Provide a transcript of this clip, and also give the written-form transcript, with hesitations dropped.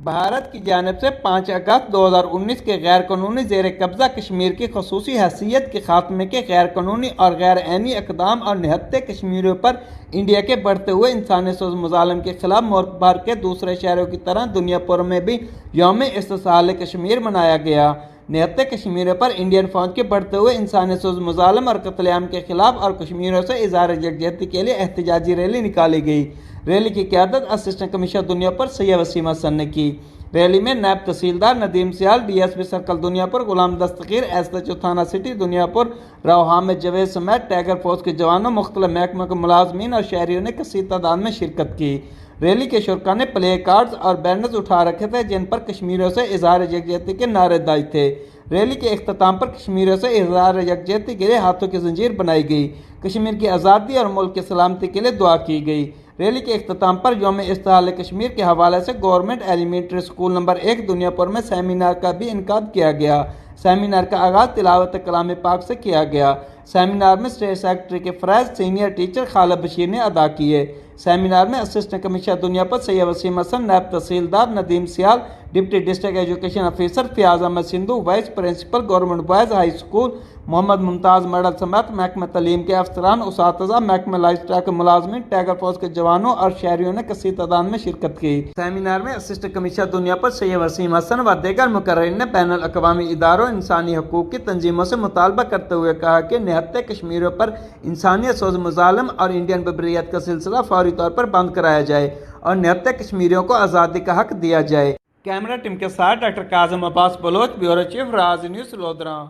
भारत की जानिब से 5 अगस्त 2019 के गैर कानूनी ज़ेर कब्ज़ा कश्मीर की खसूसी हैसियत के खात्मे के गैर कानूनी और गैर आईनी इक़दाम और निहत्ते कश्मीरियों पर इंडिया के बढ़ते हुए इंसानी सोज़ मुज़ालम के खिलाफ मुल्क भर के दूसरे शहरों की तरह दुनिया भर में भी यौम इस्तिसाल कश्मीर मनाया गया। निहत्ते कश्मीरियों पर इंडियन फौज के बढ़ते हुए इंसानी सोज़ मुज़ालम और कत्लेआम के खिलाफ और कश्मीरियों से इज़हार यकजहती के लिए एहतजाजी रैली निकाली गई। रैली की क़यादत असिस्टेंट कमिश्नर दुनिया पर सैयद वसीम हसन ने की। रैली में नायब तहसीलदार नदीम सियाल, DSP सर्कल दुनियापुर गुलाम दस्तगीर, SHO थाना सिटी दुनियापुर राव हामिद जवेद समेत टाइगर फोर्स के जवानों, मुख्तलिफ महकमों के मुलाजमीन और शहरियों ने कसीर तादाद में शिरकत की। रैली के शुरका ने प्ले कार्ड्स और बैनर्स उठा रखे थे जिन पर कश्मीरियों से इज़हार यकजहती के नारे दाई थे। रैली के इख्तिताम पर कश्मीरियों से इज़हार यकजहती के लिए हाथों की जंजीर बनाई गई। कश्मीर की आज़ादी और मुल्क की सलामती के लिए दुआ की गई। रैली के इख्तिताम पर यौम इस्तिसाल कश्मीर के हवाले से government elementary school number 1 Dunyapur में सेमिनार का भी इनकाद किया गया। सेमिनार का आगाज़ तिलावत कलाम पाक से किया गया। सेमिनार में स्टेट सेक्रेटरी के फ़रज़ सीनियर टीचर खालिद बशीर ने अदा किए। सेमिनार में असिस्टेंट कमिश्नर दुनिया पर सैयद वसीम हसन, नायब तहसीलदार Nadeem Sial, deputy district education officer Fayyaz Ahmed Sindhu, vice principal government boys high school Mohammad Mumtaz model समेत महकमा तलीम के अफसरान, उसातिज़ा, महकमा लाइफ स्टाक के मुलाजमीन, टाइगर फोर्स के जवानों और शहरियों ने कसीर तादाद में शिरकत की। सेमिनार में असिस्टेंट कमिश्नर दुनिया पर सैयद वसीम हसन व दीगर मुकर्रिरीन ने बैनुल अक़वामी इदारों, इंसानी हकूक़ की तंजीमों से मुतालबा करते हुए कहा कि निहत्ते कश्मीरियों पर इंसानियत सोज़ मुज़ालम और इंडियन बर्बरियत का सिलसिला फौरी तौर पर बंद कराया जाए और निहत्ते कश्मीरियों को आज़ादी का हक दिया जाए। कैमरा टीम के साथ doctor Kazim Abbas Baloch, bureau chief, Raj news, lodhra.